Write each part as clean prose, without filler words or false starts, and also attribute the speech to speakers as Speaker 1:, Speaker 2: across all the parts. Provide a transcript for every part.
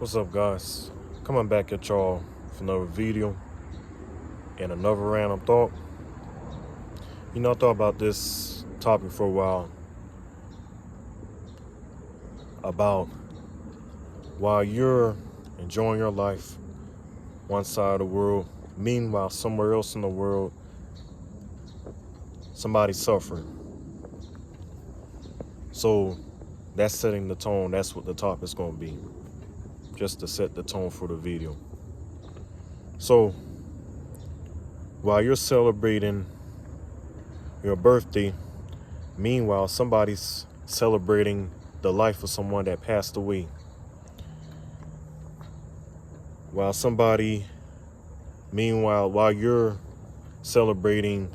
Speaker 1: What's up, guys? Coming back at y'all for another video and another random thought. I thought about this topic for a while about while you're enjoying your life one side of the world, meanwhile somewhere else in the world, somebody's suffering. So that's setting the tone. That's what the topic's going to be, just to set the tone for the video. So while you're celebrating your birthday, meanwhile somebody's celebrating the life of someone that passed away. While you're celebrating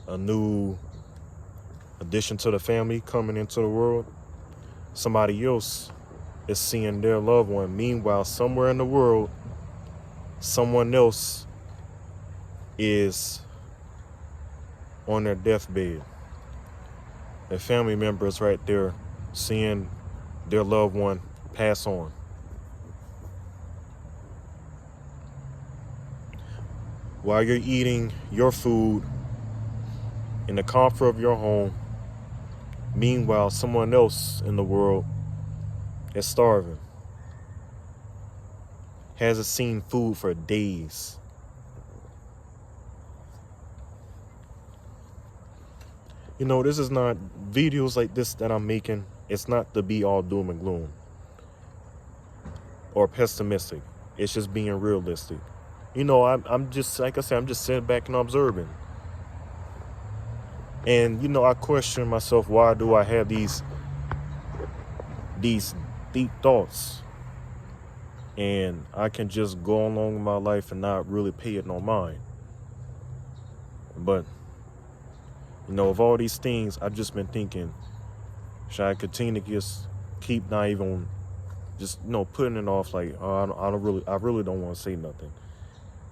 Speaker 1: a new addition to the family coming into the world, somebody else is seeing their loved one. Meanwhile, somewhere in the world, someone else is on their deathbed. Their family members right there seeing their loved one pass on. While you're eating your food in the comfort of your home, meanwhile, someone else in the world is starving, hasn't seen food for days. This is not videos like this that I'm making. It's not to be all doom and gloom or pessimistic. It's just being realistic. I'm just, like I said, I'm just sitting back and observing. And, I question myself, why do I have these deep thoughts? And I can just go along with my life and not really pay it no mind. But, of all these things, I've just been thinking, should I continue to just keep not even just, putting it off like, oh, I really don't want to say nothing.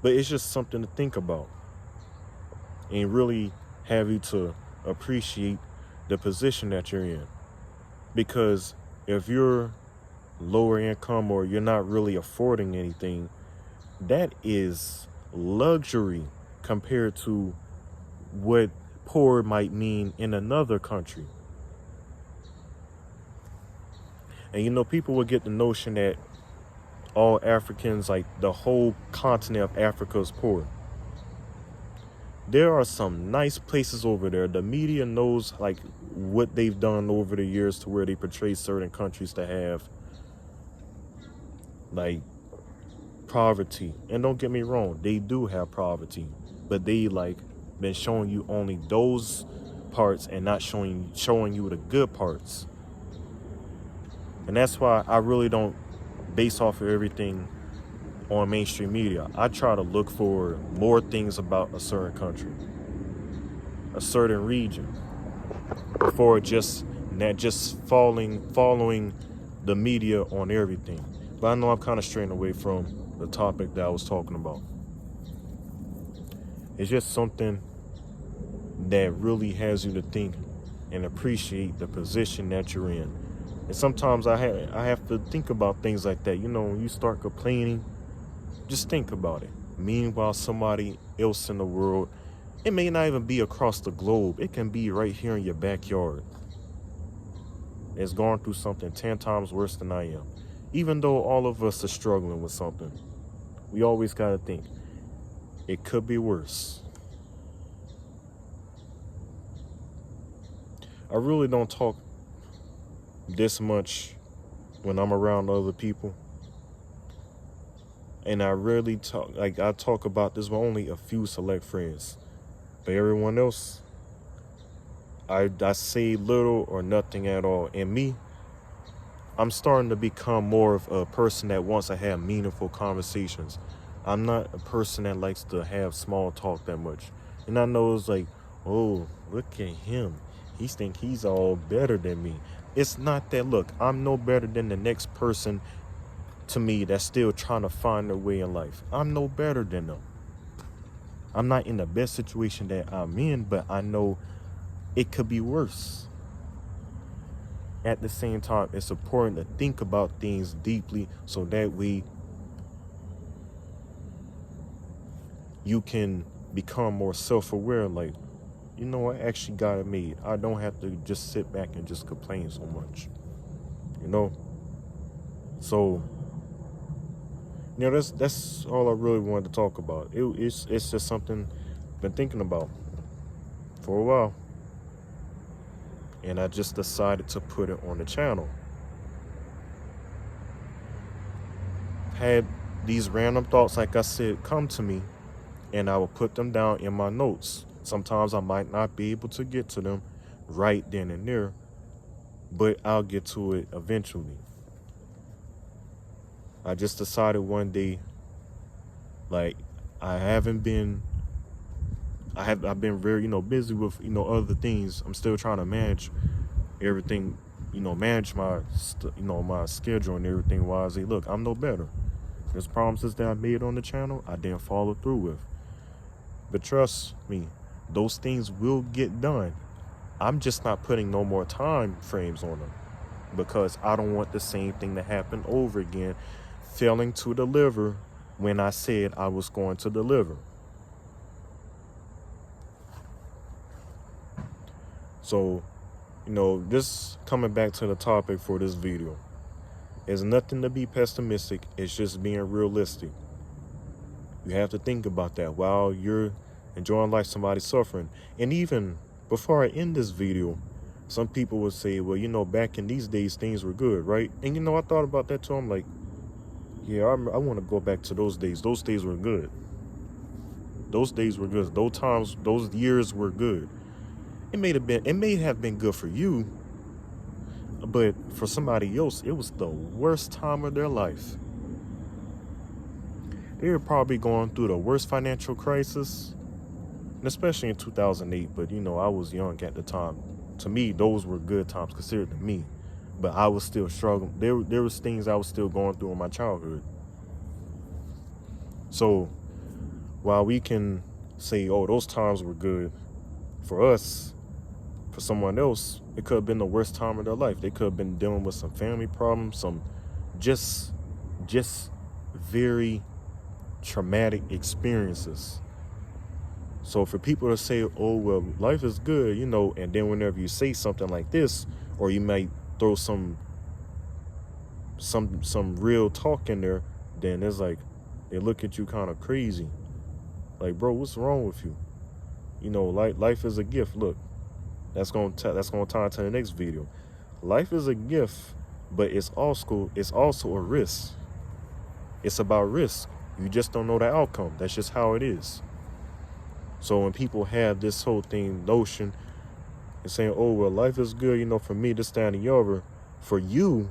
Speaker 1: But it's just something to think about and really have you to appreciate the position that you're in. Because if you're lower income or you're not really affording anything, that is luxury compared to what poor might mean in another country. And people will get the notion that all Africans, like the whole continent of Africa, is poor. There are some nice places over there. The media knows like what they've done over the years to where they portray certain countries to have like poverty. And don't get me wrong, they do have poverty, but they like been showing you only those parts and not showing you the good parts. And that's why I really don't base off of everything on mainstream media. I try to look for more things about a certain country, a certain region, before just following the media on everything. But I know I'm kind of straying away from the topic that I was talking about. It's just something that really has you to think and appreciate the position that you're in. And sometimes I have to think about things like that. When you start complaining, just think about it. Meanwhile, somebody else in the world, it may not even be across the globe. It can be right here in your backyard. It's going through something 10 times worse than I am. Even though all of us are struggling with something, we always got to think, it could be worse. I really don't talk this much when I'm around other people. And I rarely talk, I talk about this with only a few select friends. But everyone else, I say little or nothing at all. And me, I'm starting to become more of a person that wants to have meaningful conversations. I'm not a person that likes to have small talk that much. And I know it's like, oh, look at him. He think he's all better than me. It's not that. Look, I'm no better than the next person to me that's still trying to find their way in life. I'm no better than them. I'm not in the best situation that I'm in, but I know it could be worse. at the same time, it's important to think about things deeply so that way you can become more self-aware. Like, you know, I actually got it made. I don't have to just sit back and just complain so much, you know? So, you know, that's all I really wanted to talk about. It's just something I've been thinking about for a while. And I just decided to put it on the channel. Had these random thoughts, like I said, come to me, and I will put them down in my notes. Sometimes I might not be able to get to them right then and there, but I'll get to it eventually. I just decided one day, like, I've been very, you know, busy with, you know, other things. I'm still trying to manage everything, you know, manage my, my schedule and everything. Why I say, look, I'm no better. There's promises that I made on the channel I didn't follow through with. But trust me, those things will get done. I'm just not putting no more time frames on them because I don't want the same thing to happen over again, failing to deliver when I said I was going to deliver. So, you know, just coming back to the topic for this video, there's nothing to be pessimistic. It's just being realistic. You have to think about that while you're enjoying life, somebody's suffering. And even before I end this video, some people would say, well, you know, back in these days, things were good, right? And, you know, I thought about that too. I'm like, yeah, I want to go back to those days. Those days were good. Those days were good. Those times, those years were good. It may have been good for you, but for somebody else, it was the worst time of their life. They were probably going through the worst financial crisis, and especially in 2008. But, you know, I was young at the time. To me, those were good times considered to me. But I was still struggling. There was things I was still going through in my childhood. So while we can say, oh, those times were good for us, for someone else, it could have been the worst time of their life. They could have been dealing with some family problems, some just very traumatic experiences. So for people to say, oh, well, life is good, you know, and then whenever you say something like this, or you might throw some real talk in there, then it's like they look at you kind of crazy. Like, bro, what's wrong with you? You know, life is a gift. Look, that's gonna tie into the next video. Life is a gift, but it's also a risk. It's about risk. You just don't know the outcome. That's just how it is. So when people have this whole notion and saying, oh, well, life is good, you know, for me, this, that, and the other, for you,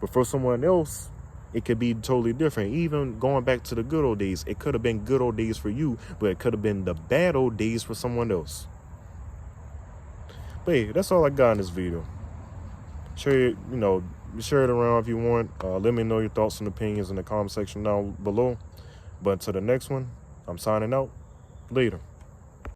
Speaker 1: but for someone else, it could be totally different. Even going back to the good old days, it could have been good old days for you, but it could have been the bad old days for someone else. But hey, that's all I got in this video. Share it, you know, share it around if you want. Let me know your thoughts and opinions in the comment section down below. But to the next one, I'm signing out. Later.